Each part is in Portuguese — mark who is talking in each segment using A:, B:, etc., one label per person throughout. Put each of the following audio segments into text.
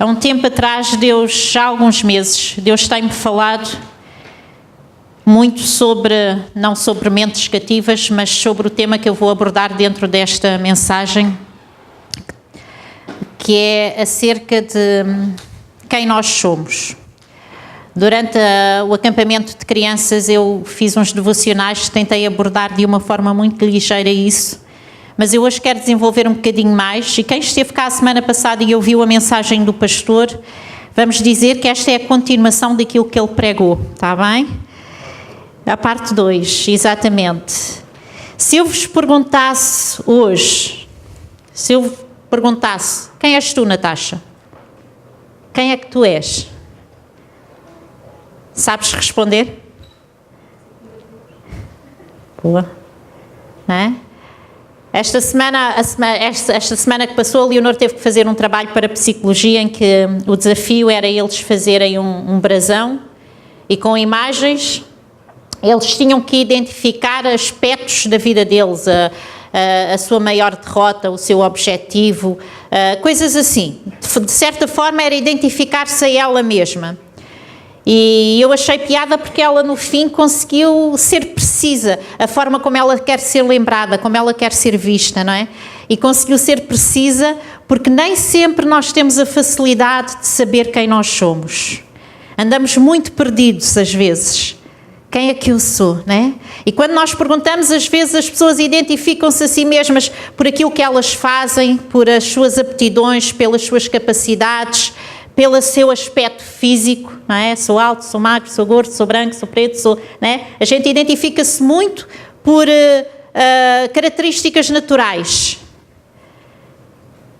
A: Há um tempo atrás, Deus, já há alguns meses, Deus tem-me falado muito sobre, não sobre mentes cativas, mas sobre o tema que eu vou abordar dentro desta mensagem, que é acerca de quem nós somos. Durante o acampamento de crianças eu fiz uns devocionais, tentei abordar de uma forma muito ligeira isso, mas eu hoje quero desenvolver um bocadinho mais, e quem esteve cá a semana passada e ouviu a mensagem do pastor, vamos dizer que esta é a continuação daquilo que ele pregou, está bem? A parte 2, exatamente. Se eu vos perguntasse hoje, quem és tu, Natasha? Quem é que tu és? Sabes responder? Boa. Não é? Esta semana que passou, a Leonor teve que fazer um trabalho para a psicologia em que o desafio era eles fazerem um brasão e com imagens eles tinham que identificar aspectos da vida deles, a sua maior derrota, o seu objetivo, coisas assim. De certa forma era identificar-se a ela mesma. E eu achei piada porque ela no fim conseguiu ser precisa, a forma como ela quer ser lembrada, como ela quer ser vista, não é? E conseguiu ser precisa porque nem sempre nós temos a facilidade de saber quem nós somos. Andamos muito perdidos às vezes. Quem é que eu sou, não é? E quando nós perguntamos, às vezes as pessoas identificam-se a si mesmas por aquilo que elas fazem, por as suas aptidões, pelas suas capacidades, pelo seu aspecto físico, não é? Sou alto, sou magro, sou gordo, sou branco, sou preto, não é? A gente identifica-se muito por características naturais.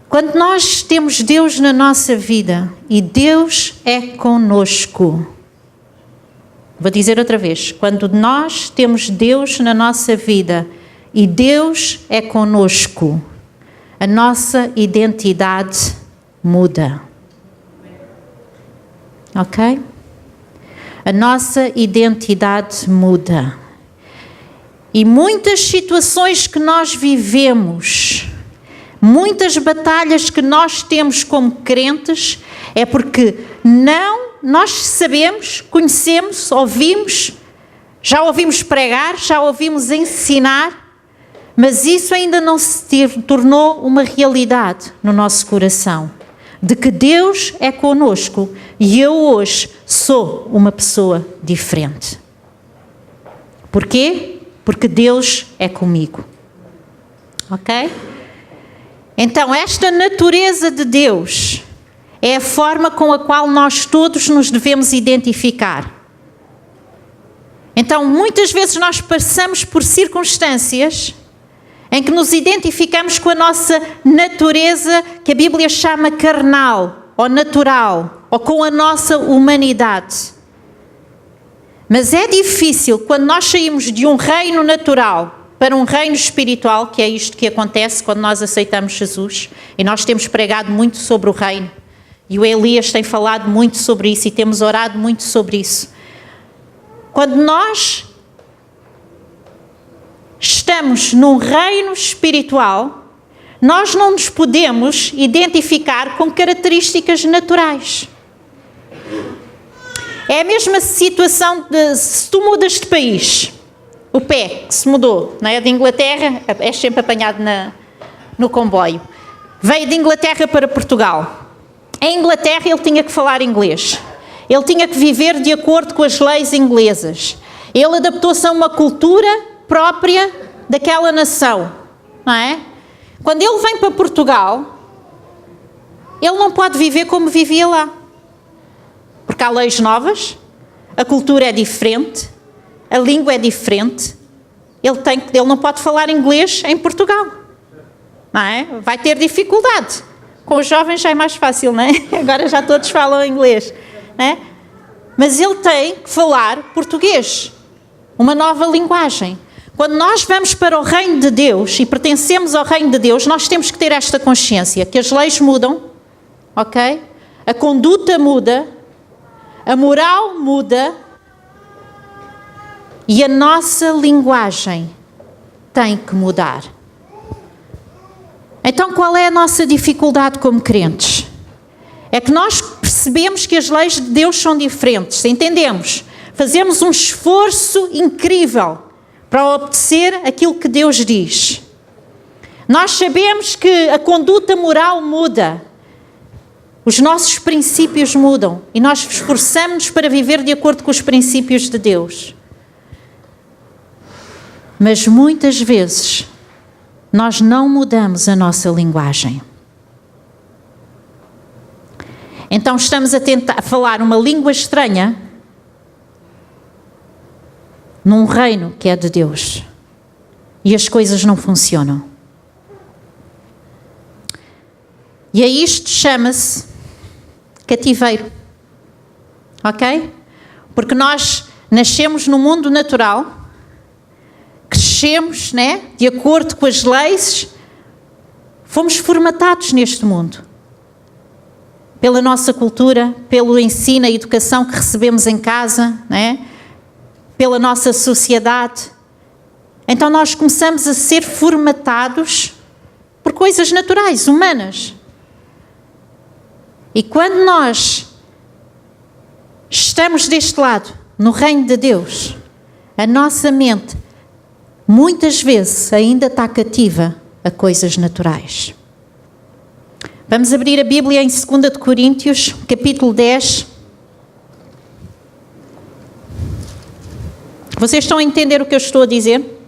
A: Quando nós temos Deus na nossa vida e Deus é conosco, vou dizer outra vez, quando nós temos Deus na nossa vida e Deus é conosco, a nossa identidade muda. Ok? A nossa identidade muda. E muitas situações que nós vivemos, muitas batalhas que nós temos como crentes, é porque nós sabemos, conhecemos, ouvimos, já ouvimos pregar, já ouvimos ensinar, mas isso ainda não se tornou uma realidade no nosso coração. De que Deus é conosco e eu hoje sou uma pessoa diferente. Porquê? Porque Deus é comigo. Ok? Então, esta natureza de Deus é a forma com a qual nós todos nos devemos identificar. Então, muitas vezes nós passamos por circunstâncias em que nos identificamos com a nossa natureza, que a Bíblia chama carnal, ou natural, ou com a nossa humanidade. Mas é difícil, quando nós saímos de um reino natural para um reino espiritual, que é isto que acontece quando nós aceitamos Jesus, e nós temos pregado muito sobre o reino, e o Elias tem falado muito sobre isso, e temos orado muito sobre isso. Quando nós estamos num reino espiritual, nós não nos podemos identificar com características naturais. É a mesma situação de se tu mudas de país, o pé que se mudou, não é? De Inglaterra, és sempre apanhado no comboio, veio de Inglaterra para Portugal. Em Inglaterra ele tinha que falar inglês, ele tinha que viver de acordo com as leis inglesas, ele adaptou-se a uma cultura própria daquela nação, não é? Quando ele vem para Portugal, ele não pode viver como vivia lá, porque há leis novas, a cultura é diferente, a língua é diferente, ele não pode falar inglês em Portugal, não é? Vai ter dificuldade. Com os jovens já é mais fácil, não é? Agora já todos falam inglês, não é? Mas ele tem que falar português, uma nova linguagem. Quando nós vamos para o reino de Deus e pertencemos ao reino de Deus, nós temos que ter esta consciência, que as leis mudam, ok? A conduta muda, a moral muda e a nossa linguagem tem que mudar. Então, qual é a nossa dificuldade como crentes? é que nós percebemos que as leis de Deus são diferentes, entendemos? Fazemos um esforço incrível para obedecer aquilo que Deus diz. Nós sabemos que a conduta moral muda, os nossos princípios mudam e nós esforçamos-nos para viver de acordo com os princípios de Deus. Mas muitas vezes nós não mudamos a nossa linguagem. Então estamos a tentar falar uma língua estranha num reino que é de Deus e as coisas não funcionam. E a isto chama-se cativeiro, ok? Porque nós nascemos no mundo natural, crescemos, né, de acordo com as leis, fomos formatados neste mundo. Pela nossa cultura, pelo ensino e educação que recebemos em casa, né, pela nossa sociedade. Então nós começamos a ser formatados por coisas naturais, humanas. E quando nós estamos deste lado, no reino de Deus, a nossa mente muitas vezes ainda está cativa a coisas naturais. Vamos abrir a Bíblia em 2 de Coríntios, capítulo 10. Vocês estão a entender o que eu estou a dizer?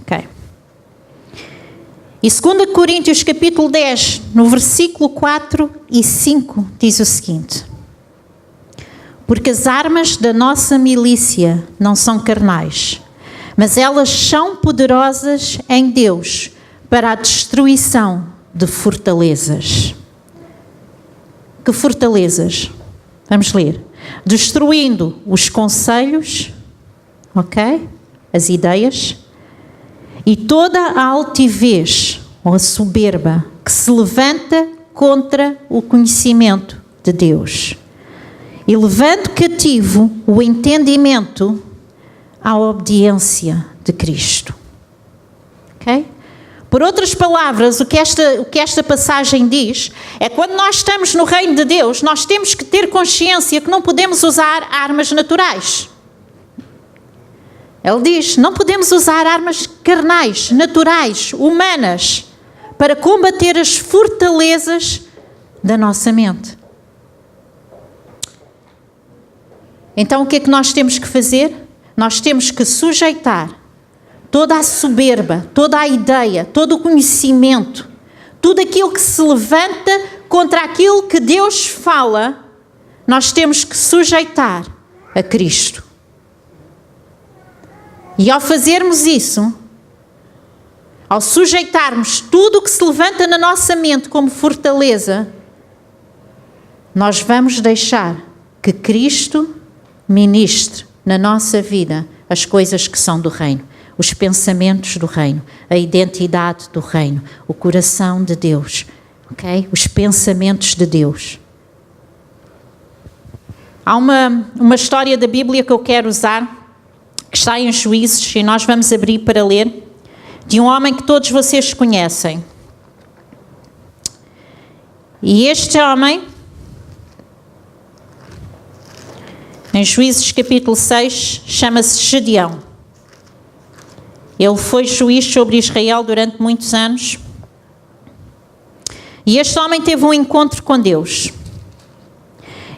A: Ok. E 2 Coríntios, capítulo 10, no versículo 4 e 5, diz o seguinte: porque as armas da nossa milícia não são carnais, mas elas são poderosas em Deus para a destruição de fortalezas. Que fortalezas? Vamos ler. Destruindo os conselhos, ok? As ideias, e toda a altivez ou a soberba que se levanta contra o conhecimento de Deus. E levando cativo o entendimento à obediência de Cristo. Ok? Por outras palavras, o que esta passagem diz é que quando nós estamos no reino de Deus, nós temos que ter consciência que não podemos usar armas naturais. Ele diz, não podemos usar armas carnais, naturais, humanas, para combater as fortalezas da nossa mente. Então o que é que nós temos que fazer? Nós temos que sujeitar toda a soberba, toda a ideia, todo o conhecimento, tudo aquilo que se levanta contra aquilo que Deus fala, nós temos que sujeitar a Cristo. E ao fazermos isso, ao sujeitarmos tudo o que se levanta na nossa mente como fortaleza, nós vamos deixar que Cristo ministre na nossa vida as coisas que são do reino, os pensamentos do reino, a identidade do reino, o coração de Deus, ok? Os pensamentos de Deus. Há uma história da Bíblia que eu quero usar, que está em Juízes, e nós vamos abrir para ler, de um homem que todos vocês conhecem. E este homem, em Juízes capítulo 6, chama-se Gedeão. Ele foi juiz sobre Israel durante muitos anos. E este homem teve um encontro com Deus.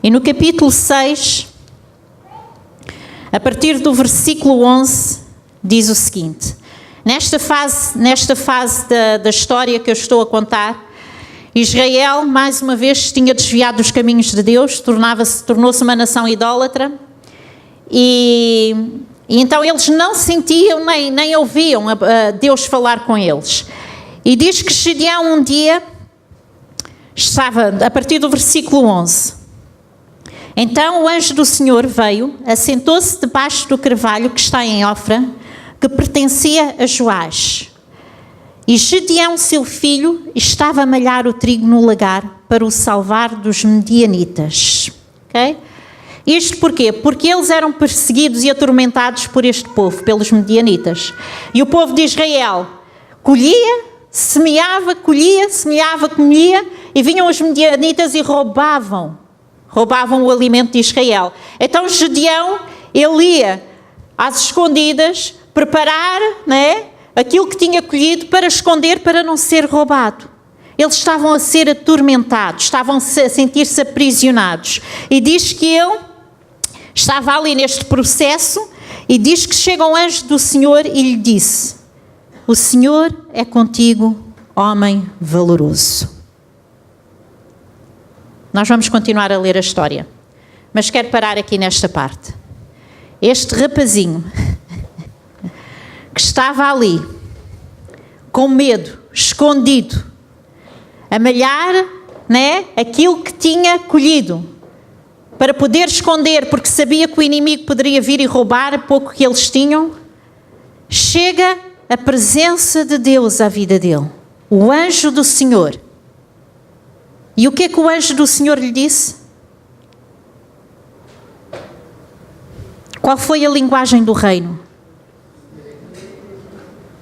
A: E no capítulo 6, a partir do versículo 11, diz o seguinte: nesta fase da história que eu estou a contar, Israel, mais uma vez, tinha desviado dos caminhos de Deus, tornou-se uma nação idólatra, e então eles não sentiam nem ouviam Deus falar com eles. E diz que Gedeão um dia estava, a partir do versículo 11, então o anjo do Senhor veio, assentou-se debaixo do carvalho que está em Ofra, que pertencia a Joás. E Gedeão, seu filho, estava a malhar o trigo no lagar para o salvar dos medianitas. Okay? Isto porquê? Porque eles eram perseguidos e atormentados por este povo, pelos medianitas. E o povo de Israel colhia, semeava, colhia, e vinham os medianitas e roubavam o alimento de Israel. Então Gedeão, ele ia às escondidas preparar, né, aquilo que tinha colhido para esconder, para não ser roubado. Eles estavam a ser atormentados, estavam a sentir-se aprisionados. E diz que ele estava ali neste processo e diz que chega um anjo do Senhor e lhe disse: o Senhor é contigo, homem valoroso. Nós vamos continuar a ler a história, mas quero parar aqui nesta parte. Este rapazinho que estava ali, com medo, escondido, a malhar, né, aquilo que tinha colhido, para poder esconder, porque sabia que o inimigo poderia vir e roubar pouco que eles tinham, chega a presença de Deus à vida dele, o anjo do Senhor. E o que é que o anjo do Senhor lhe disse? Qual foi a linguagem do reino?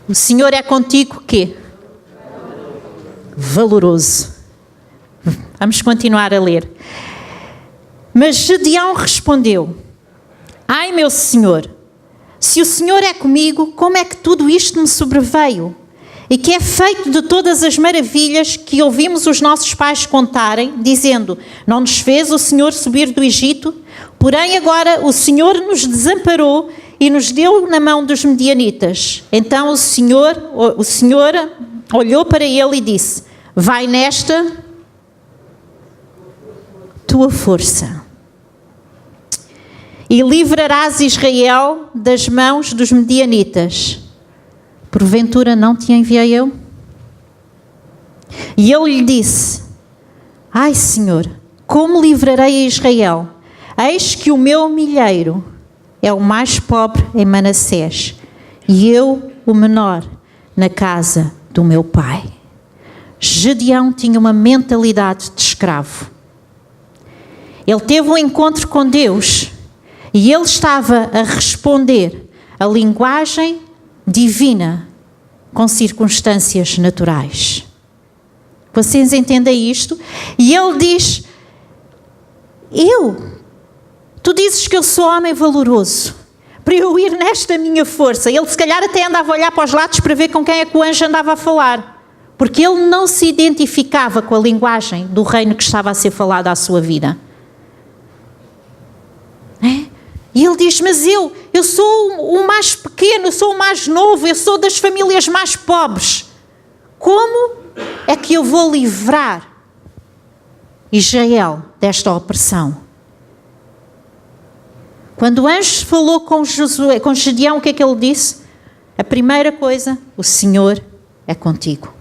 A: O Senhor é contigo, quê? Valoroso. Vamos continuar a ler. Mas Gedeão respondeu: ai, meu Senhor, se o Senhor é comigo, como é que tudo isto me sobreveio? E que é feito de todas as maravilhas que ouvimos os nossos pais contarem, dizendo: não nos fez o Senhor subir do Egito? Porém agora o Senhor nos desamparou e nos deu na mão dos medianitas. Então o Senhor olhou para ele e disse: vai nesta tua força e livrarás Israel das mãos dos medianitas. Porventura não te enviei eu? E ele lhe disse: ai, Senhor, como livrarei a Israel? Eis que o meu milheiro é o mais pobre em Manassés, e eu o menor na casa do meu pai. Gedeão tinha uma mentalidade de escravo. Ele teve um encontro com Deus e ele estava a responder a linguagem divina com circunstâncias naturais. Vocês entendem isto? E ele diz: tu dizes que eu sou homem valoroso, para eu ir nesta minha força. Ele se calhar até andava a olhar para os lados para ver com quem é que o anjo andava a falar, porque ele não se identificava com a linguagem do reino que estava a ser falado à sua vida. E ele diz: mas eu sou o mais pequeno, eu sou o mais novo, eu sou das famílias mais pobres. Como é que eu vou livrar Israel desta opressão? Quando o anjo falou com Gedeão, o que é que ele disse? A primeira coisa: o Senhor é contigo.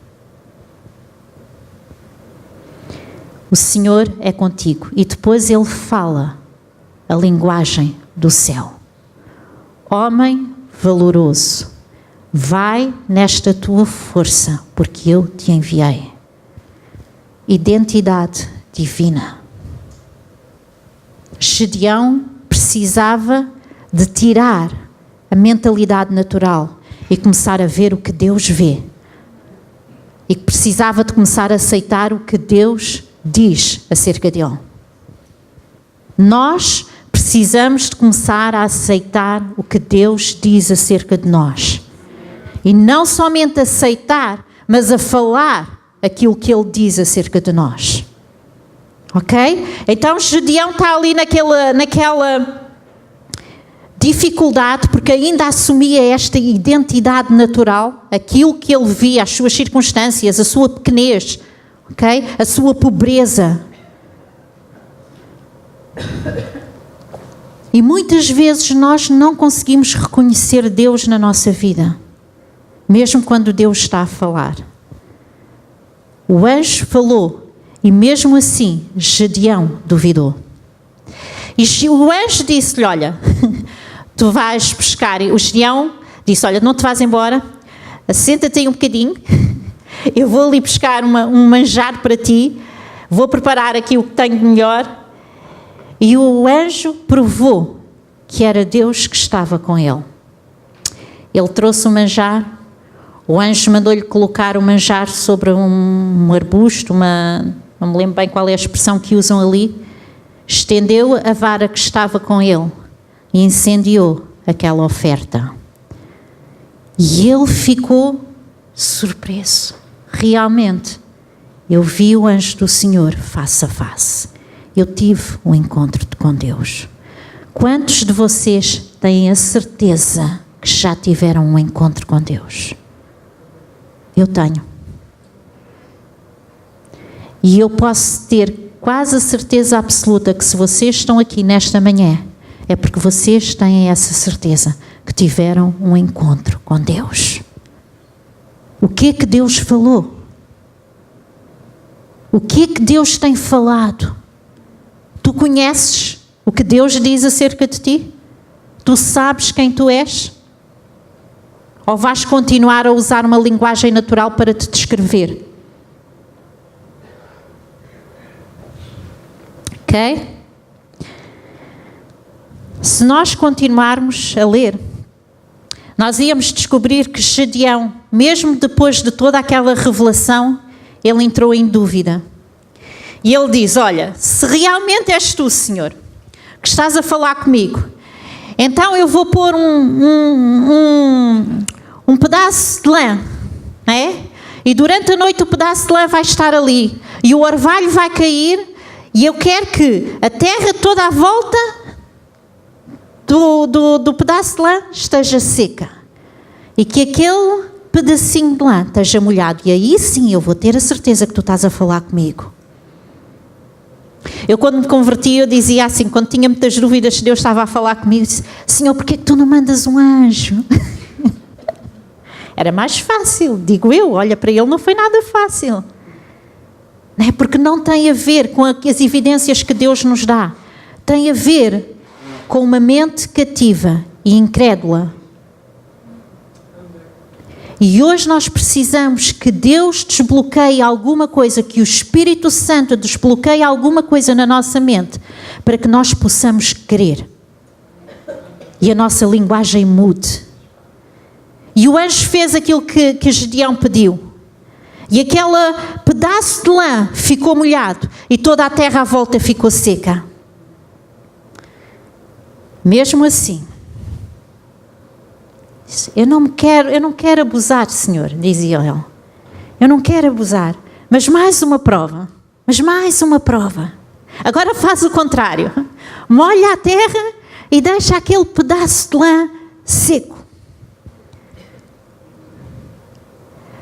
A: O Senhor é contigo. E depois ele fala a linguagem do céu. Homem valoroso, vai nesta tua força, porque eu te enviei. Identidade divina. Gedeão precisava de tirar a mentalidade natural e começar a ver o que Deus vê. E que precisava de começar a aceitar o que Deus diz acerca dele. Nós precisamos de começar a aceitar o que Deus diz acerca de nós. E não somente aceitar, mas a falar aquilo que Ele diz acerca de nós. Ok? Então Gedeão está ali naquela dificuldade, porque ainda assumia esta identidade natural, aquilo que ele via, as suas circunstâncias, a sua pequenez, ok? A sua pobreza. E muitas vezes nós não conseguimos reconhecer Deus na nossa vida, mesmo quando Deus está a falar. O anjo falou e mesmo assim Gedeão duvidou. E o anjo disse-lhe: olha, tu vais pescar. E o Gedeão disse: olha, não te vais embora, assenta-te aí um bocadinho, eu vou ali pescar um manjar para ti, vou preparar aqui o que tenho de melhor. E o anjo provou que era Deus que estava com ele. Ele trouxe o manjar, o anjo mandou-lhe colocar o manjar sobre um arbusto, uma não me lembro bem qual é a expressão que usam ali, estendeu a vara que estava com ele e incendiou aquela oferta. E ele ficou surpreso. Realmente, eu vi o anjo do Senhor face a face. Eu tive um encontro com Deus. Quantos de vocês têm a certeza que já tiveram um encontro com Deus? Eu tenho. E eu posso ter quase a certeza absoluta que se vocês estão aqui nesta manhã, é porque vocês têm essa certeza que tiveram um encontro com Deus. O que é que Deus falou? O que é que Deus tem falado? Tu conheces o que Deus diz acerca de ti? Tu sabes quem tu és? Ou vais continuar a usar uma linguagem natural para te descrever? Ok? Se nós continuarmos a ler, nós íamos descobrir que Gedeão, mesmo depois de toda aquela revelação, ele entrou em dúvida. E ele diz, olha, se realmente és tu, Senhor, que estás a falar comigo, então eu vou pôr um pedaço de lã, não é? E durante a noite o pedaço de lã vai estar ali, e o orvalho vai cair, e eu quero que a terra toda à volta do pedaço de lã esteja seca, e que aquele pedacinho de lã esteja molhado, e aí sim eu vou ter a certeza que tu estás a falar comigo. Eu quando me converti, eu dizia assim, quando tinha muitas dúvidas se Deus estava a falar comigo, disse, Senhor, porquê que tu não mandas um anjo? Era mais fácil, digo eu, olha, para ele não foi nada fácil. Não é? Porque não tem a ver com as evidências que Deus nos dá, tem a ver com uma mente cativa e incrédula. E hoje nós precisamos que Deus desbloqueie alguma coisa, que o Espírito Santo desbloqueie alguma coisa na nossa mente, para que nós possamos crer. E a nossa linguagem mude. E o anjo fez aquilo que Gedeão pediu. E aquele pedaço de lã ficou molhado e toda a terra à volta ficou seca. Mesmo assim, eu não quero abusar, Senhor, dizia ele. Eu não quero abusar, mas mais uma prova. Agora faz o contrário. Molha a terra e deixa aquele pedaço de lã seco.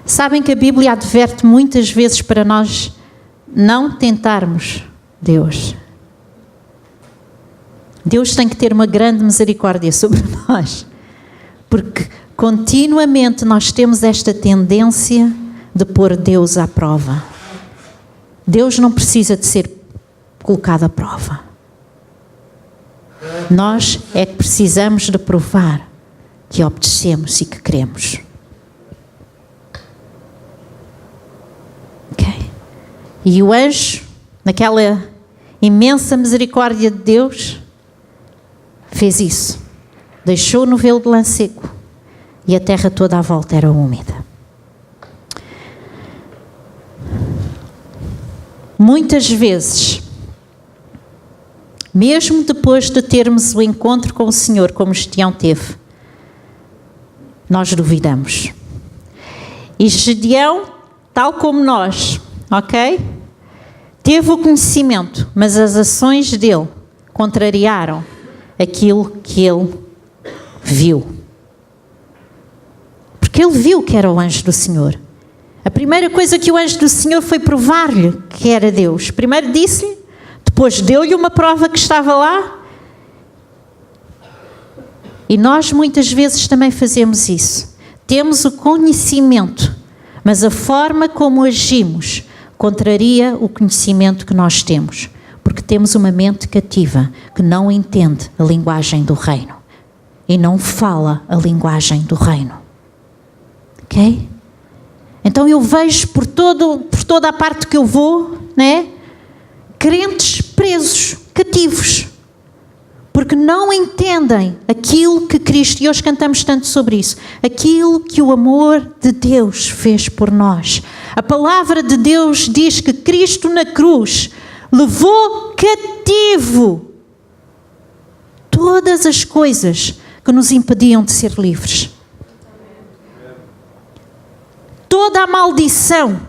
A: Sabem que a Bíblia adverte muitas vezes para nós não tentarmos Deus. Deus tem que ter uma grande misericórdia sobre nós, porque continuamente nós temos esta tendência de pôr Deus à prova. Deus não precisa de ser colocado à prova. Nós é que precisamos de provar que obedecemos e que queremos. E o anjo, naquela imensa misericórdia de Deus, fez isso. Deixou o novelo de lã seco e a terra toda à volta era úmida. Muitas vezes, mesmo depois de termos o encontro com o Senhor, como Gedeão teve, nós duvidamos. E Gedeão, tal como nós, ok? Teve o conhecimento, mas as ações dele contrariaram aquilo que ele viu. Porque ele viu que era o anjo do Senhor. A primeira coisa que o anjo do Senhor foi provar-lhe que era Deus. Primeiro disse-lhe, depois deu-lhe uma prova que estava lá. E nós muitas vezes também fazemos isso. Temos o conhecimento, mas a forma como agimos contraria o conhecimento que nós temos, porque temos uma mente cativa que não entende a linguagem do reino e não fala a linguagem do reino. Ok? Então eu vejo por toda a parte que eu vou, né, crentes presos, cativos, porque não entendem aquilo que Cristo, e hoje cantamos tanto sobre isso, aquilo que o amor de Deus fez por nós, A palavra de Deus diz que Cristo na cruz levou cativo todas as coisas que nos impediam de ser livres. Toda a maldição.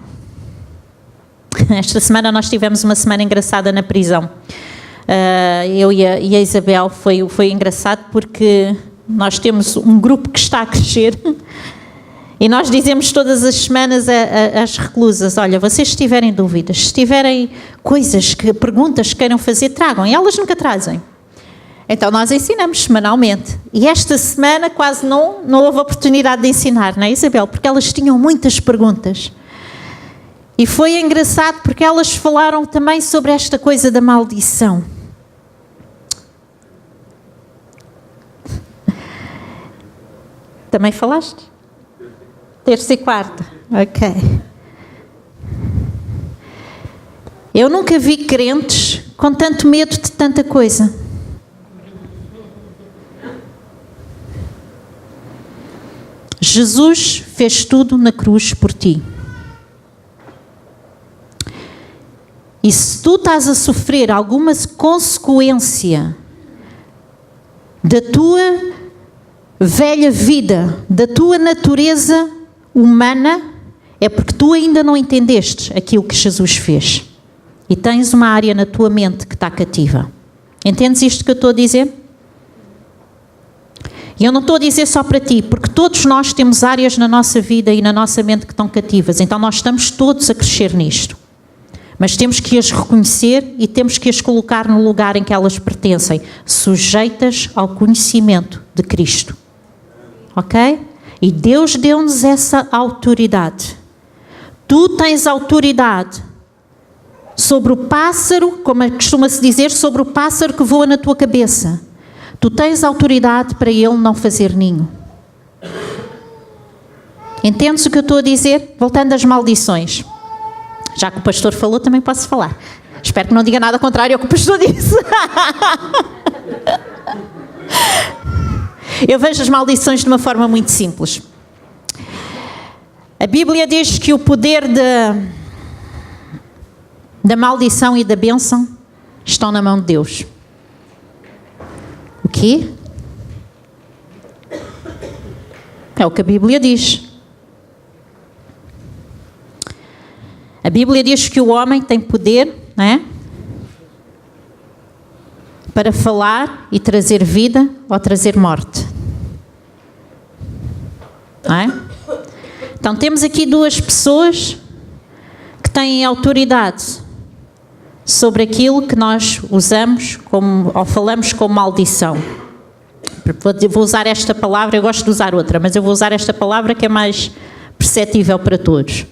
A: Esta semana nós tivemos uma semana engraçada na prisão. Eu e a Isabel, foi engraçado porque nós temos um grupo que está a crescer e nós dizemos todas as semanas às reclusas: olha, vocês se tiverem dúvidas, se tiverem perguntas que queiram fazer, tragam, e elas nunca trazem. Então nós ensinamos semanalmente, e esta semana quase não houve oportunidade de ensinar, não é, Isabel? Porque elas tinham muitas perguntas. E foi engraçado porque elas falaram também sobre esta coisa da maldição. Também falaste? Terça e quarta. Ok. Eu nunca vi crentes com tanto medo de tanta coisa. Jesus fez tudo na cruz por ti. E se tu estás a sofrer alguma consequência da tua velha vida, da tua natureza humana, é porque tu ainda não entendeste aquilo que Jesus fez. E tens uma área na tua mente que está cativa. Entendes isto que eu estou a dizer? E eu não estou a dizer só para ti, porque todos nós temos áreas na nossa vida e na nossa mente que estão cativas. Então nós estamos todos a crescer nisto. Mas temos que as reconhecer e temos que as colocar no lugar em que elas pertencem, sujeitas ao conhecimento de Cristo. Ok? E Deus deu-nos essa autoridade. Tu tens autoridade sobre o pássaro, como costuma-se dizer, sobre o pássaro que voa na tua cabeça. Tu tens autoridade para ele não fazer ninho. Entendes o que eu estou a dizer? Voltando às maldições. Já que o pastor falou, também posso falar. Espero que não diga nada contrário ao que o pastor disse. Eu vejo as maldições de uma forma muito simples. A Bíblia diz que o poder da maldição e da bênção estão na mão de Deus. O quê? É o que a Bíblia diz. A Bíblia diz que o homem tem poder, não é? Para falar e trazer vida ou trazer morte. Não é? Então temos aqui duas pessoas que têm autoridade sobre aquilo que nós usamos ou falamos como maldição. Vou usar esta palavra, eu gosto de usar outra, mas eu vou usar esta palavra que é mais perceptível para todos.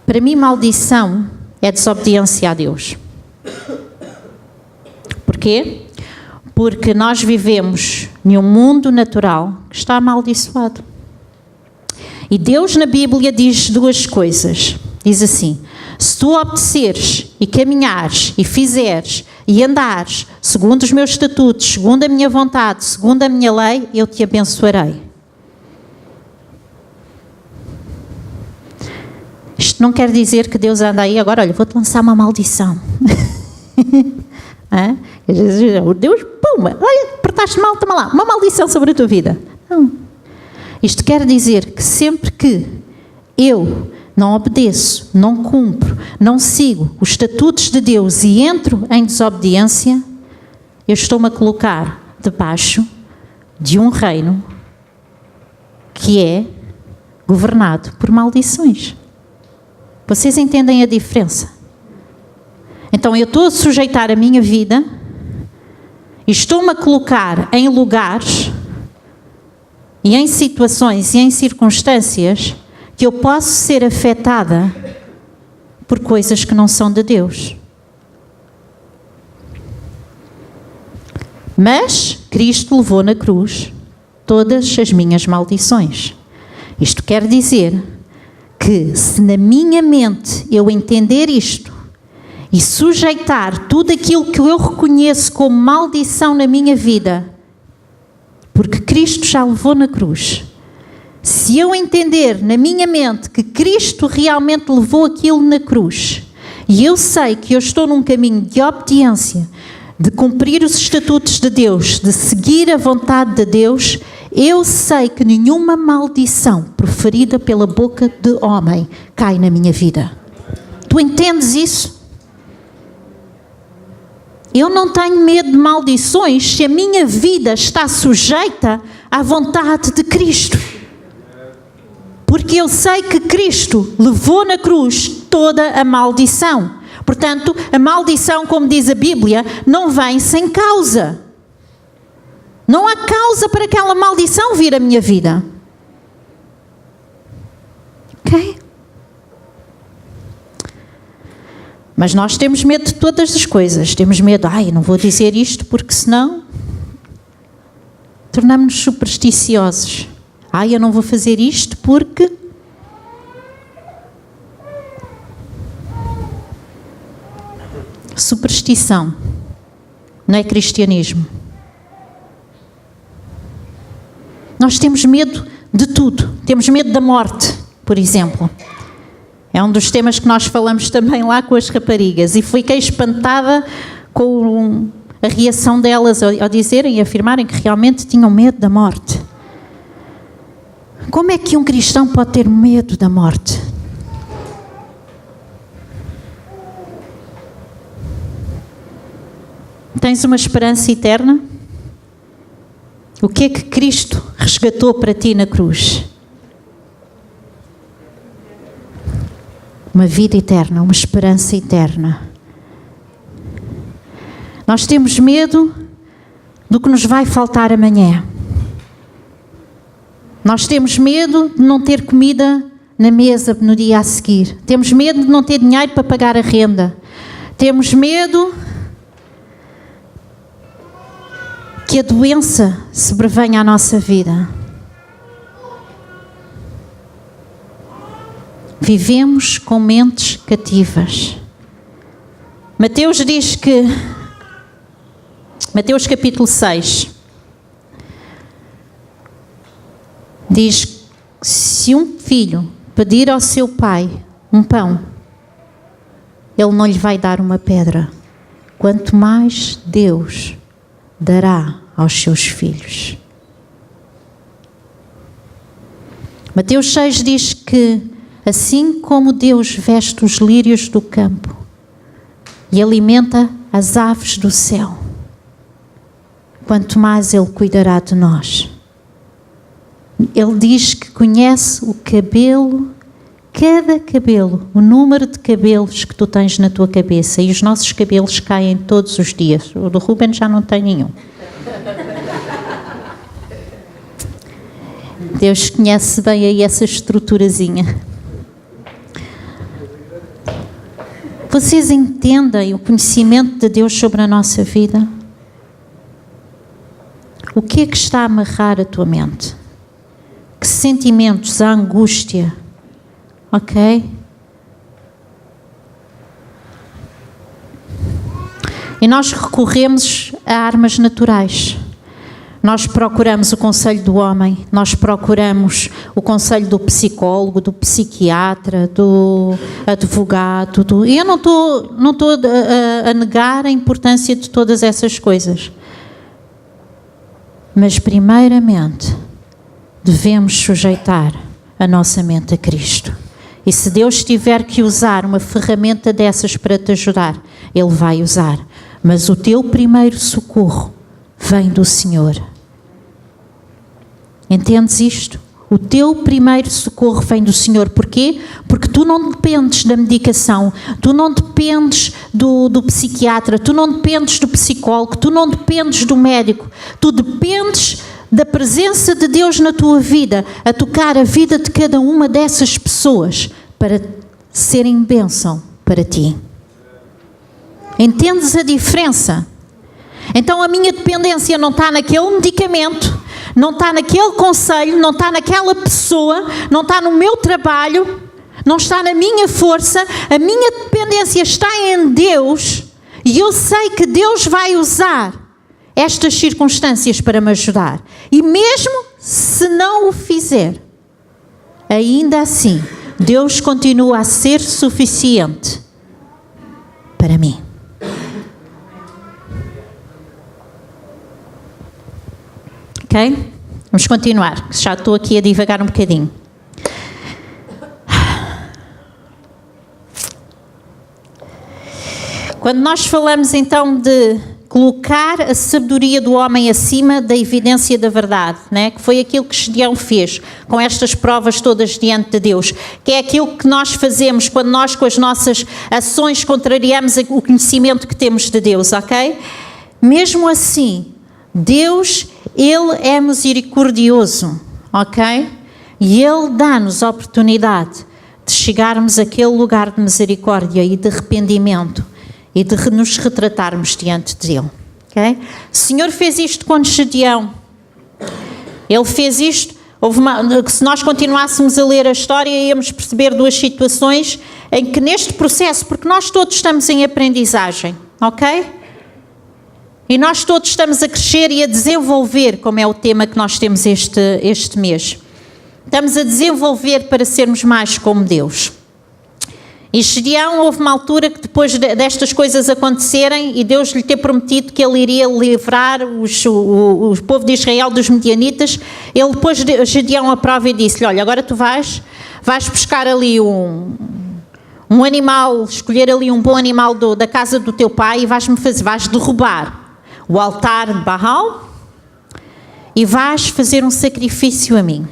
A: Para mim, maldição é desobediência a Deus. Porquê? Porque nós vivemos em um mundo natural que está amaldiçoado. E Deus na Bíblia diz duas coisas. Diz assim: se tu obedeceres e caminhares e fizeres e andares segundo os meus estatutos, segundo a minha vontade, segundo a minha lei, eu te abençoarei. Isto não quer dizer que Deus anda aí agora, olha, vou-te lançar uma maldição. Deus, pum, olha, apertaste mal, toma lá, uma maldição sobre a tua vida. Não. Isto quer dizer que sempre que eu não obedeço, não cumpro, não sigo os estatutos de Deus e entro em desobediência, eu estou-me a colocar debaixo de um reino que é governado por maldições. Vocês entendem a diferença? Então eu estou a sujeitar a minha vida e estou-me a colocar em lugares e em situações e em circunstâncias que eu posso ser afetada por coisas que não são de Deus. Mas Cristo levou na cruz todas as minhas maldições. Isto quer dizer que se na minha mente eu entender isto e sujeitar tudo aquilo que eu reconheço como maldição na minha vida, porque Cristo já levou na cruz, se eu entender na minha mente que Cristo realmente levou aquilo na cruz, e eu sei que eu estou num caminho de obediência, de cumprir os estatutos de Deus, de seguir a vontade de Deus, eu sei que nenhuma maldição proferida pela boca de homem cai na minha vida. Tu entendes isso? Eu não tenho medo de maldições se a minha vida está sujeita à vontade de Cristo. Porque eu sei que Cristo levou na cruz toda a maldição. Portanto, a maldição, como diz a Bíblia, não vem sem causa. Não há causa para aquela maldição vir à minha vida. Ok? Mas nós temos medo de todas as coisas. Temos medo, não vou dizer isto porque senão tornamos-nos supersticiosos. Eu não vou fazer isto porque... Superstição não é cristianismo. Nós temos medo de tudo. Temos medo da morte, por exemplo. É um dos temas que nós falamos também lá com as raparigas. E fiquei espantada com a reação delas ao dizerem e afirmarem que realmente tinham medo da morte. Como é que um cristão pode ter medo da morte? Tens uma esperança eterna? O que é que Cristo resgatou para ti na cruz? Uma vida eterna, uma esperança eterna. Nós temos medo do que nos vai faltar amanhã. Nós temos medo de não ter comida na mesa no dia a seguir. Temos medo de não ter dinheiro para pagar a renda. Temos medo que a doença sobrevenha à nossa vida. Vivemos com mentes cativas. Mateus diz que, Mateus capítulo 6, diz: se um filho pedir ao seu pai um pão, ele não lhe vai dar uma pedra. Quanto mais Deus dará aos seus filhos. Mateus 6 diz que assim como Deus veste os lírios do campo e alimenta as aves do céu, quanto mais Ele cuidará de nós. Ele diz que conhece o cabelo, cada cabelo, o número de cabelos que tu tens na tua cabeça, e os nossos cabelos caem todos os dias. O do Ruben já não tem nenhum. Deus conhece bem aí essa estruturazinha. Vocês entendem o conhecimento de Deus sobre a nossa vida? O que é que está a amarrar a tua mente? Que sentimentos, a angústia, ok? E nós recorremos a armas naturais. Nós procuramos o conselho do homem, nós procuramos o conselho do psicólogo, do psiquiatra, do advogado. E eu não estou a negar a importância de todas essas coisas. Mas, primeiramente, devemos sujeitar a nossa mente a Cristo. E se Deus tiver que usar uma ferramenta dessas para te ajudar, Ele vai usar. Mas o teu primeiro socorro vem do Senhor. Entendes isto? O teu primeiro socorro vem do Senhor. Porquê? Porque tu não dependes da medicação, tu não dependes do psiquiatra, tu não dependes do psicólogo, tu não dependes do médico, tu dependes da presença de Deus na tua vida, a tocar a vida de cada uma dessas pessoas para serem bênção para ti. Entendes a diferença? Então a minha dependência não está naquele medicamento, não está naquele conselho, não está naquela pessoa, não está no meu trabalho, não está na minha força. A minha dependência está em Deus, e eu sei que Deus vai usar estas circunstâncias para me ajudar. E mesmo se não o fizer, ainda assim, Deus continua a ser suficiente para mim. Ok? Vamos continuar, já estou aqui a divagar um bocadinho. Quando nós falamos então de colocar a sabedoria do homem acima da evidência da verdade, né? Que foi aquilo que Gedeão fez com estas provas todas diante de Deus, que é aquilo que nós fazemos quando nós com as nossas ações contrariamos o conhecimento que temos de Deus, ok? Mesmo assim, Deus, Ele é misericordioso, ok? E Ele dá-nos a oportunidade de chegarmos àquele lugar de misericórdia e de arrependimento e de nos retratarmos diante dele. Okay? O Senhor fez isto com Gedeão. Ele fez isto, se nós continuássemos a ler a história, íamos perceber duas situações em que neste processo, porque nós todos estamos em aprendizagem, ok? E nós todos estamos a crescer e a desenvolver, como é o tema que nós temos este mês. Estamos a desenvolver para sermos mais como Deus. E Gedeão, houve uma altura que depois destas coisas acontecerem e Deus lhe ter prometido que ele iria livrar o povo de Israel dos medianitas, ele depois Gedeão a prova e disse-lhe, olha, agora tu vais buscar ali um animal, escolher ali um bom animal da casa do teu pai e vais derrubar o altar de Baal e vais fazer um sacrifício a mim.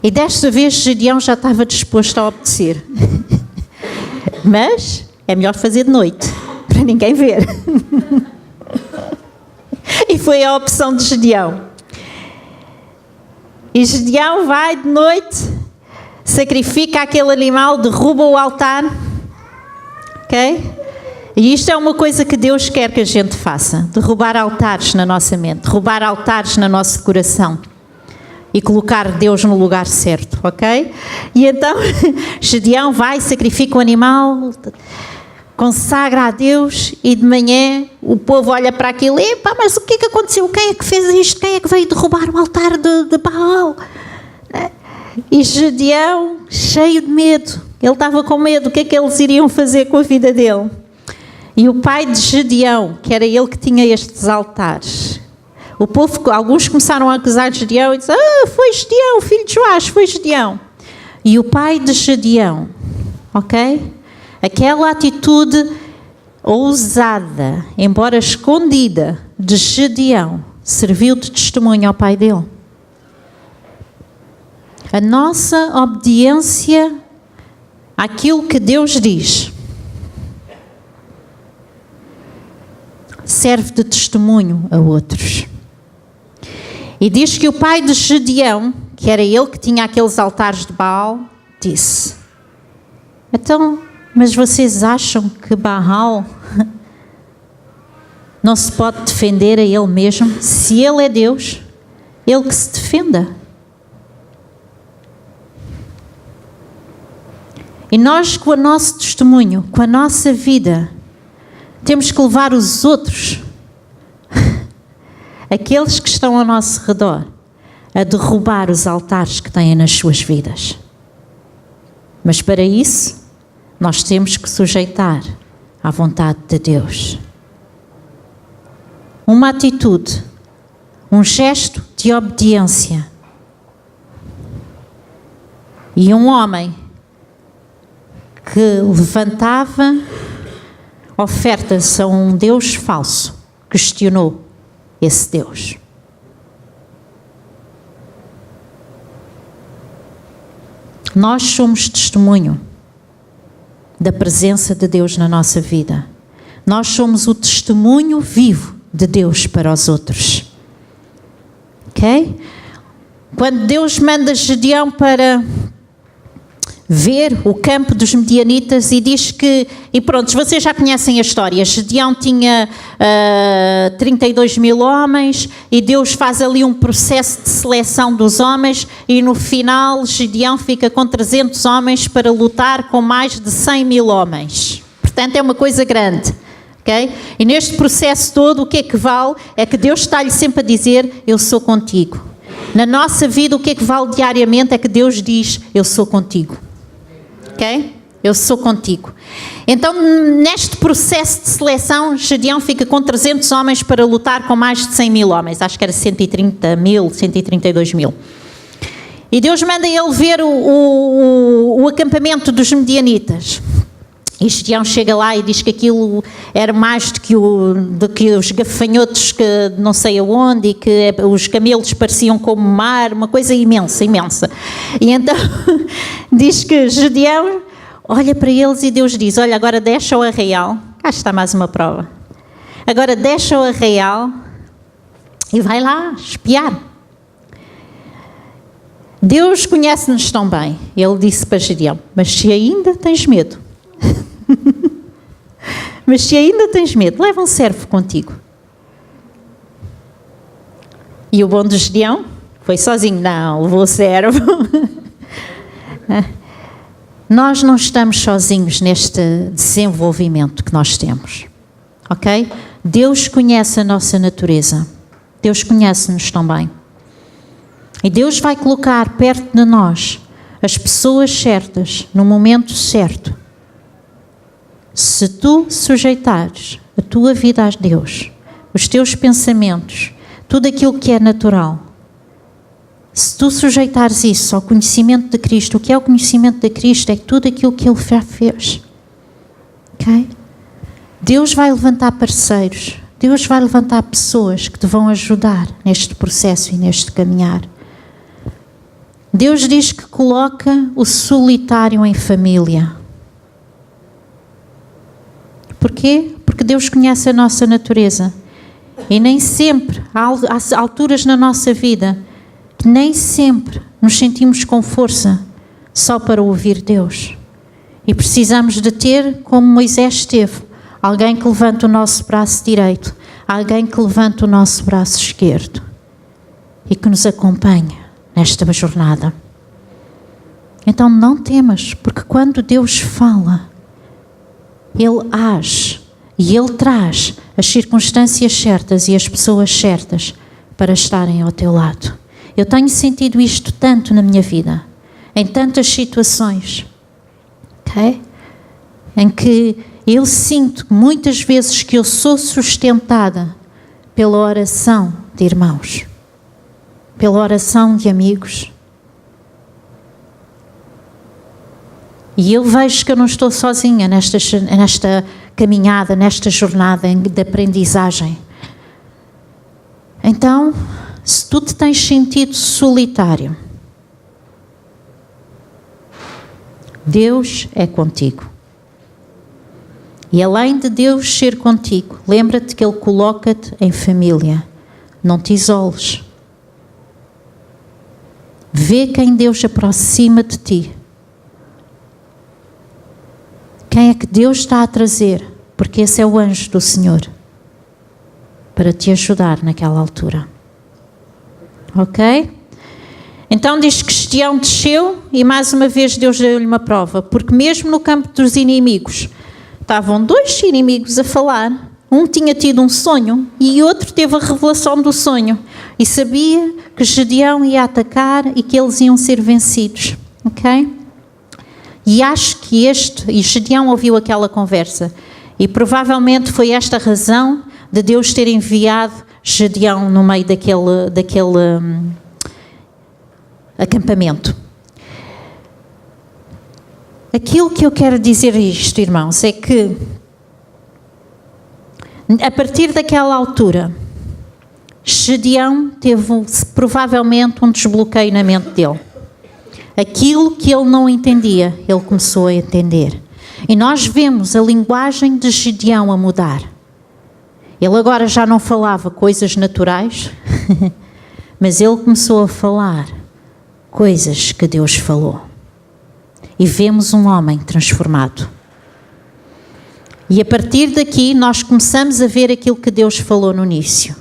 A: E desta vez Gedeão já estava disposto a obedecer. Mas é melhor fazer de noite, para ninguém ver. E foi a opção de Gedeão. E Gedeão vai de noite, sacrifica aquele animal, derruba o altar. Ok? E isto é uma coisa que Deus quer que a gente faça. Derrubar altares na nossa mente, derrubar altares no nosso coração. E colocar Deus no lugar certo, ok? E então, Gedeão vai, sacrifica o animal, consagra a Deus e de manhã o povo olha para aquilo, epá, mas o que é que aconteceu? Quem é que fez isto? Quem é que veio derrubar o altar de Baal? E Gedeão, cheio de medo, ele estava com medo, o que é que eles iriam fazer com a vida dele? E o pai de Gedeão, que era ele que tinha estes altares, o povo, alguns começaram a acusar Gedeão e disseram, foi Gedeão, filho de Joás, foi Gedeão. E o pai de Gedeão, ok? Aquela atitude ousada, embora escondida, de Gedeão, serviu de testemunho ao pai dele. A nossa obediência àquilo que Deus diz serve de testemunho a outros. E diz que o pai de Gedeão, que era ele que tinha aqueles altares de Baal, disse, então, mas vocês acham que Baal não se pode defender a ele mesmo? Se ele é Deus, ele que se defenda. E nós, com o nosso testemunho, com a nossa vida, temos que levar os outros, aqueles que estão ao nosso redor, a derrubar os altares que têm nas suas vidas. Mas para isso, nós temos que sujeitar à vontade de Deus. Uma atitude, um gesto de obediência. E um homem que levantava ofertas a um Deus falso, questionou esse Deus. Nós somos testemunho da presença de Deus na nossa vida. Nós somos o testemunho vivo de Deus para os outros. Ok? Quando Deus manda Gedeão para ver o campo dos medianitas e diz que, e pronto, vocês já conhecem a história, Gedeão tinha 32 mil homens e Deus faz ali um processo de seleção dos homens e no final Gedeão fica com 300 homens para lutar com mais de 100 mil homens. Portanto é uma coisa grande, ok? E neste processo todo o que é que vale? É que Deus está-lhe sempre a dizer, eu sou contigo. Na nossa vida, o que é que vale diariamente é que Deus diz: eu sou contigo. Ok? Eu sou contigo. Então, neste processo de seleção, Gedeão fica com 300 homens para lutar com mais de 100 mil homens. Acho que era 130 mil, 132 mil. E Deus manda ele ver o acampamento dos medianitas. E Gedeão chega lá e diz que aquilo era mais do que os gafanhotos que não sei aonde, e que os camelos pareciam como mar, uma coisa imensa, imensa. E então diz que Gedeão olha para eles e Deus diz: olha, agora desce ao arraial. Cá está mais uma prova. Agora desce ao arraial e vai lá espiar. Deus conhece-nos tão bem. Ele disse para Gedeão: mas se ainda tens medo, mas se ainda tens medo, leva um servo contigo. E o bom de Gedeão foi sozinho. Não, levou o servo. Nós não estamos sozinhos neste desenvolvimento que nós temos, ok? Deus conhece a nossa natureza. Deus conhece-nos tão bem. E Deus vai colocar perto de nós as pessoas certas, no momento certo. Se tu sujeitares a tua vida a Deus, os teus pensamentos, tudo aquilo que é natural, se tu sujeitares isso ao conhecimento de Cristo, o que é o conhecimento de Cristo? É tudo aquilo que Ele já fez. Ok? Deus vai levantar parceiros, Deus vai levantar pessoas que te vão ajudar neste processo e neste caminhar. Deus diz que coloca o solitário em família. Porquê? Porque Deus conhece a nossa natureza. E nem sempre, há alturas na nossa vida que nem sempre nos sentimos com força só para ouvir Deus. E precisamos de ter, como Moisés teve, alguém que levante o nosso braço direito, alguém que levante o nosso braço esquerdo e que nos acompanhe nesta jornada. Então não temas, porque quando Deus fala, Ele age e Ele traz as circunstâncias certas e as pessoas certas para estarem ao teu lado. Eu tenho sentido isto tanto na minha vida, em tantas situações, ok? Em que eu sinto muitas vezes que eu sou sustentada pela oração de irmãos, pela oração de amigos. E eu vejo que eu não estou sozinha nesta caminhada, nesta jornada de aprendizagem. Então, se tu te tens sentido solitário, Deus é contigo. E além de Deus ser contigo, lembra-te que Ele coloca-te em família. Não te isoles. Vê quem Deus aproxima de ti. Quem é que Deus está a trazer? Porque esse é o anjo do Senhor para te ajudar naquela altura. Ok? Então diz que Gedeão desceu e mais uma vez Deus deu-lhe uma prova, porque mesmo no campo dos inimigos estavam dois inimigos a falar. Um tinha tido um sonho e outro teve a revelação do sonho e sabia que Gedeão ia atacar e que eles iam ser vencidos. Ok? E acho que Gedeão ouviu aquela conversa e provavelmente foi esta a razão de Deus ter enviado Gedeão no meio daquele acampamento. Aquilo que eu quero dizer isto, irmãos, é que a partir daquela altura, Gedeão teve provavelmente um desbloqueio na mente dele. Aquilo que ele não entendia, ele começou a entender. E nós vemos a linguagem de Gedeão a mudar. Ele agora já não falava coisas naturais, mas ele começou a falar coisas que Deus falou. E vemos um homem transformado. E a partir daqui nós começamos a ver aquilo que Deus falou no início.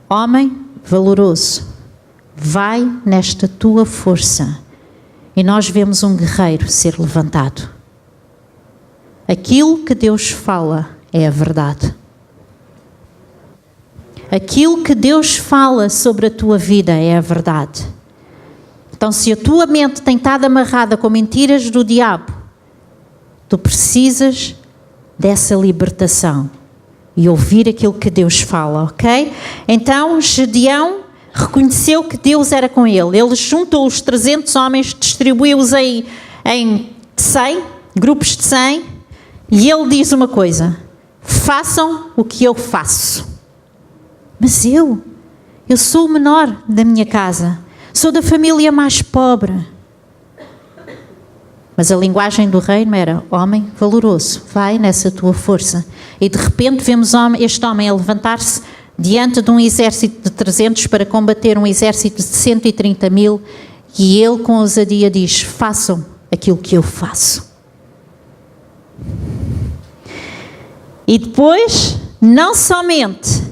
A: Homem valoroso, vai nesta tua força. E nós vemos um guerreiro ser levantado. Aquilo que Deus fala é a verdade. Aquilo que Deus fala sobre a tua vida é a verdade. Então, se a tua mente tem estado amarrada com mentiras do diabo, tu precisas dessa libertação e ouvir aquilo que Deus fala, ok? Então, Gedeão reconheceu que Deus era com ele. Ele juntou os 300 homens, distribuiu-os em 100, grupos de 100, e ele diz uma coisa: façam o que eu faço. Mas eu sou o menor da minha casa, sou da família mais pobre. Mas a linguagem do reino era: homem valoroso, vai nessa tua força. E de repente vemos este homem a levantar-se diante de um exército de 300 para combater um exército de 130 mil, e ele com ousadia diz: façam aquilo que eu faço. E depois, não somente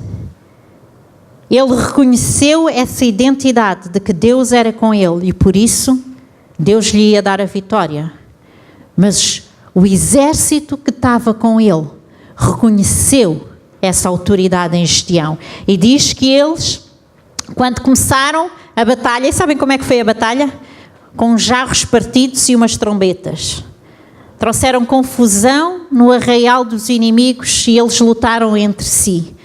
A: ele reconheceu essa identidade de que Deus era com ele e por isso Deus lhe ia dar a vitória, mas o exército que estava com ele reconheceu essa autoridade em Gedeão. E diz que eles, quando começaram a batalha, e sabem como é que foi a batalha? Com jarros partidos e umas trombetas. Trouxeram confusão no arraial dos inimigos e eles lutaram entre si.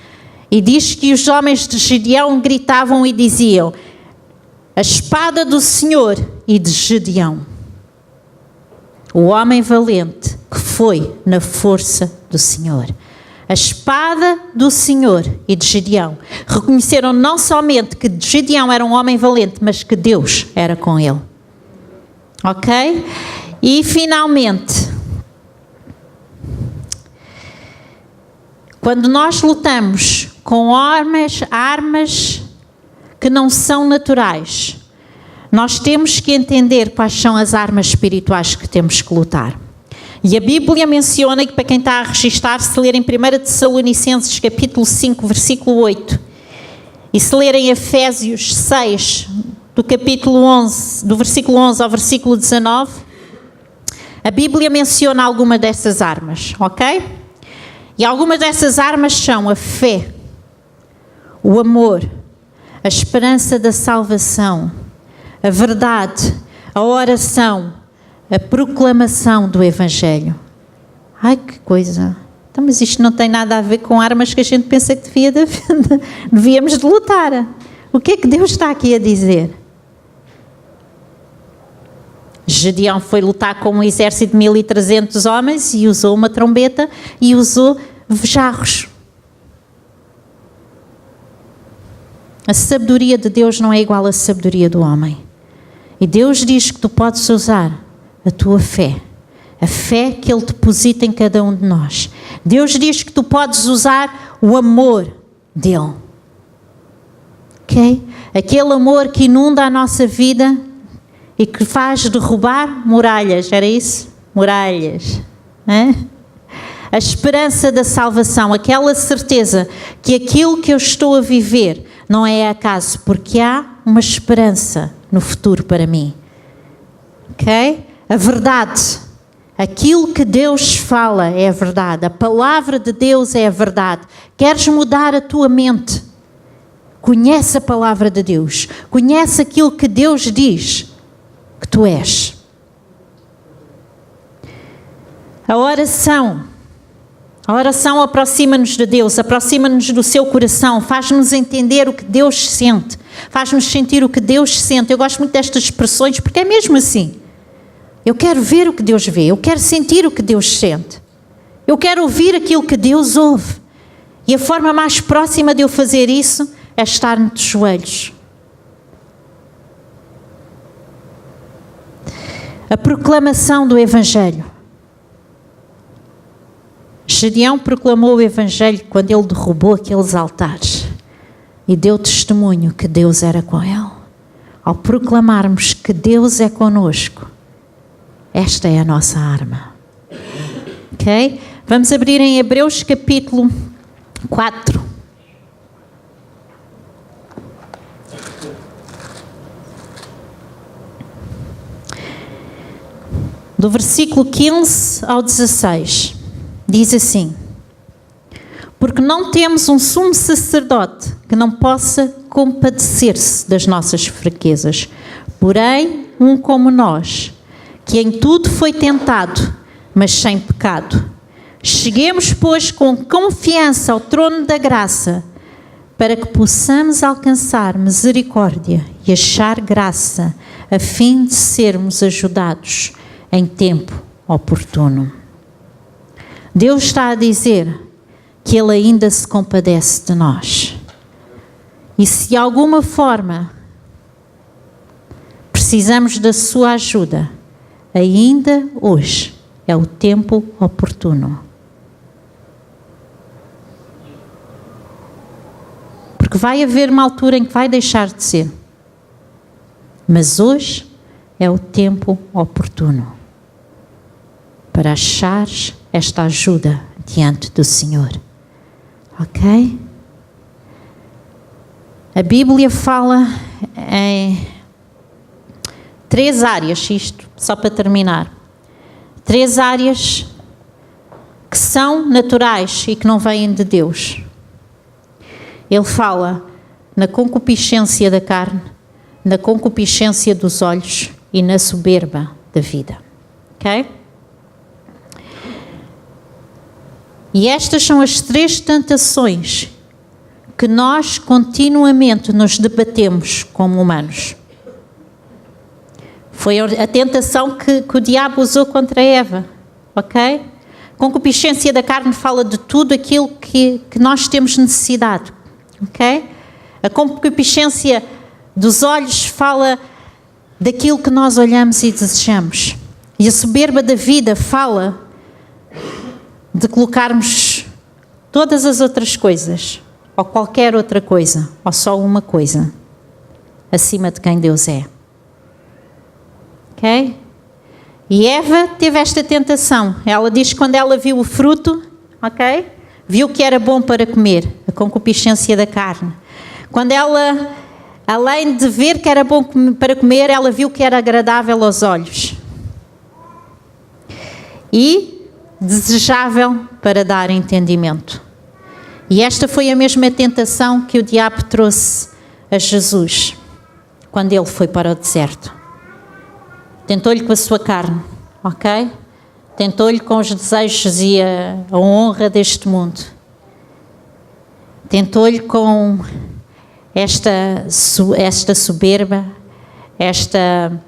A: E diz que os homens de Gedeão gritavam e diziam: a espada do Senhor e de Gedeão, o homem valente que foi na força do Senhor. A espada do Senhor e de Gedeão. Reconheceram não somente que Gedeão era um homem valente, mas que Deus era com ele. Ok? E finalmente, quando nós lutamos com armas que não são naturais, nós temos que entender quais são as armas espirituais que temos que lutar. E a Bíblia menciona que, para quem está a registar, se ler em 1 Tessalonicenses capítulo 5, versículo 8, e se ler em Efésios 6, do capítulo 11, do versículo 11 ao versículo 19, a Bíblia menciona alguma dessas armas, ok? E algumas dessas armas são a fé, o amor, a esperança da salvação, a verdade, a oração, a proclamação do Evangelho. Ai, que coisa! Então, mas isto não tem nada a ver com armas que a gente pensa que devíamos de lutar. O que é que Deus está aqui a dizer? Gedeão foi lutar com um exército de 1.300 homens e usou uma trombeta e usou jarros. A sabedoria de Deus não é igual à sabedoria do homem. E Deus diz que tu podes usar a tua fé, a fé que Ele deposita em cada um de nós. Deus diz que tu podes usar o amor dEle. Ok? Aquele amor que inunda a nossa vida e que faz derrubar muralhas. Era isso? Muralhas. A esperança da salvação, aquela certeza que aquilo que eu estou a viver não é acaso, porque há uma esperança no futuro para mim. Ok? A verdade, aquilo que Deus fala é a verdade, a palavra de Deus é a verdade. Queres mudar a tua mente? Conhece a palavra de Deus, conhece aquilo que Deus diz que tu és. A oração aproxima-nos de Deus, aproxima-nos do seu coração, faz-nos entender o que Deus sente, faz-nos sentir o que Deus sente. Eu gosto muito destas expressões porque é mesmo assim. Eu quero ver o que Deus vê, eu quero sentir o que Deus sente, eu quero ouvir aquilo que Deus ouve. E a forma mais próxima de eu fazer isso é estar de joelhos. A proclamação do Evangelho. Gedeão proclamou o Evangelho quando ele derrubou aqueles altares e deu testemunho que Deus era com ele. Ao proclamarmos que Deus é conosco, esta é a nossa arma. Ok? Vamos abrir em Hebreus capítulo 4. Do versículo 15 ao 16. Diz assim: porque não temos um sumo sacerdote que não possa compadecer-se das nossas fraquezas. Porém, um como nós, que em tudo foi tentado, mas sem pecado. Cheguemos, pois, com confiança ao trono da graça, para que possamos alcançar misericórdia e achar graça, a fim de sermos ajudados em tempo oportuno. Deus está a dizer que Ele ainda se compadece de nós. E se de alguma forma precisamos da sua ajuda, ainda hoje é o tempo oportuno. Porque vai haver uma altura em que vai deixar de ser. Mas hoje é o tempo oportuno para achares esta ajuda diante do Senhor. Ok? A Bíblia fala em 3 áreas, isto só para terminar. 3 áreas que são naturais e que não vêm de Deus. Ele fala na concupiscência da carne, na concupiscência dos olhos e na soberba da vida. Ok? E estas são as 3 tentações que nós continuamente nos debatemos como humanos. Foi a tentação que o diabo usou contra Eva, ok? Concupiscência da carne fala de tudo aquilo que nós temos necessidade, ok? A concupiscência dos olhos fala daquilo que nós olhamos e desejamos. E a soberba da vida fala de colocarmos todas as outras coisas, ou qualquer outra coisa, ou só uma coisa, acima de quem Deus é. Ok? E Eva teve esta tentação. Ela diz que quando ela viu o fruto, ok? Viu que era bom para comer, a concupiscência da carne. Quando ela, além de ver que era bom para comer, ela viu que era agradável aos olhos. E desejável para dar entendimento. E esta foi a mesma tentação que o diabo trouxe a Jesus quando ele foi para o deserto. Tentou-lhe com a sua carne, ok? Tentou-lhe com os desejos e a honra deste mundo. Tentou-lhe com esta soberba, esta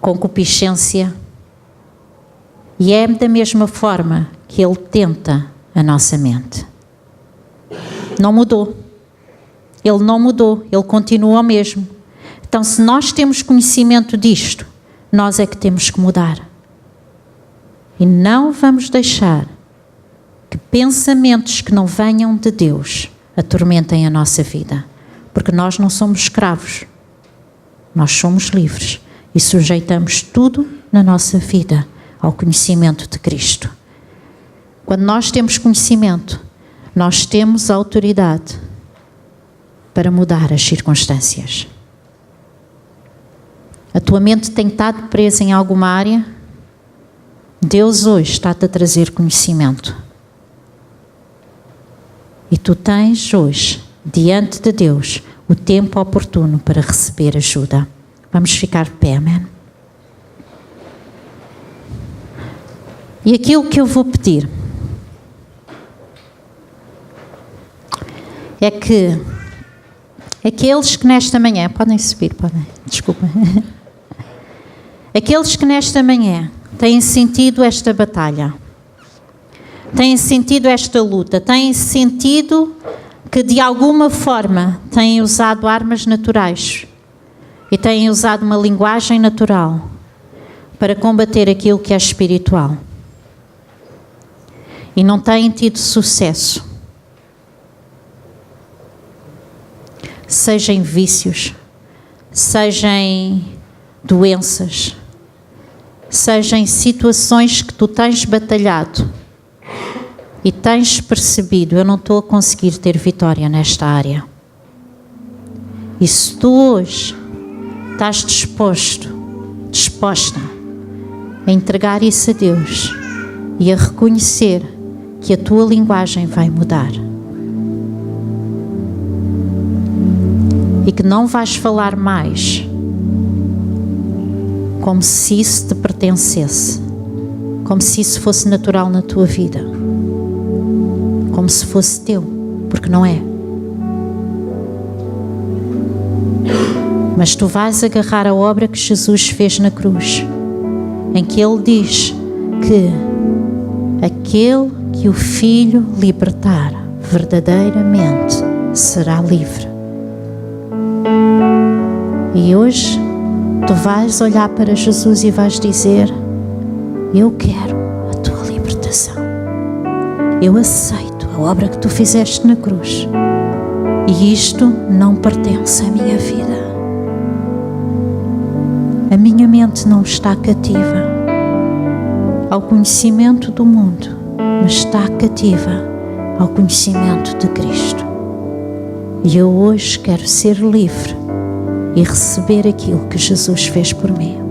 A: concupiscência. E é da mesma forma que ele tenta a nossa mente. Não mudou. Ele não mudou. Ele continua o mesmo. Então, se nós temos conhecimento disto, nós é que temos que mudar. E não vamos deixar que pensamentos que não venham de Deus atormentem a nossa vida. Porque nós não somos escravos. Nós somos livres e sujeitamos tudo na nossa vida ao conhecimento de Cristo. Quando nós temos conhecimento, nós temos autoridade para mudar as circunstâncias. A tua mente tem estado presa em alguma área? Deus hoje está-te a trazer conhecimento. E tu tens hoje, diante de Deus, o tempo oportuno para receber ajuda. Vamos ficar de pé, amém? E aquilo que eu vou pedir é que aqueles que nesta manhã, podem subir, podem, desculpa. Aqueles que nesta manhã têm sentido esta batalha, têm sentido esta luta, têm sentido que de alguma forma têm usado armas naturais e têm usado uma linguagem natural para combater aquilo que é espiritual. E não têm tido sucesso. Seja em vícios, seja em doenças, seja em situações que tu tens batalhado e tens percebido, eu não estou a conseguir ter vitória nesta área. E se tu hoje estás disposta a entregar isso a Deus e a reconhecer que a tua linguagem vai mudar, e que não vais falar mais como se isso te pertencesse, como se isso fosse natural na tua vida, como se fosse teu, porque não é. Mas tu vais agarrar a obra que Jesus fez na cruz, em que Ele diz que aquele que o Filho libertar verdadeiramente será livre. E hoje tu vais olhar para Jesus e vais dizer: eu quero a tua libertação. Eu aceito a obra que tu fizeste na cruz. E isto não pertence à minha vida. A minha mente não está cativa ao conhecimento do mundo, mas está cativa ao conhecimento de Cristo. E eu hoje quero ser livre e receber aquilo que Jesus fez por mim.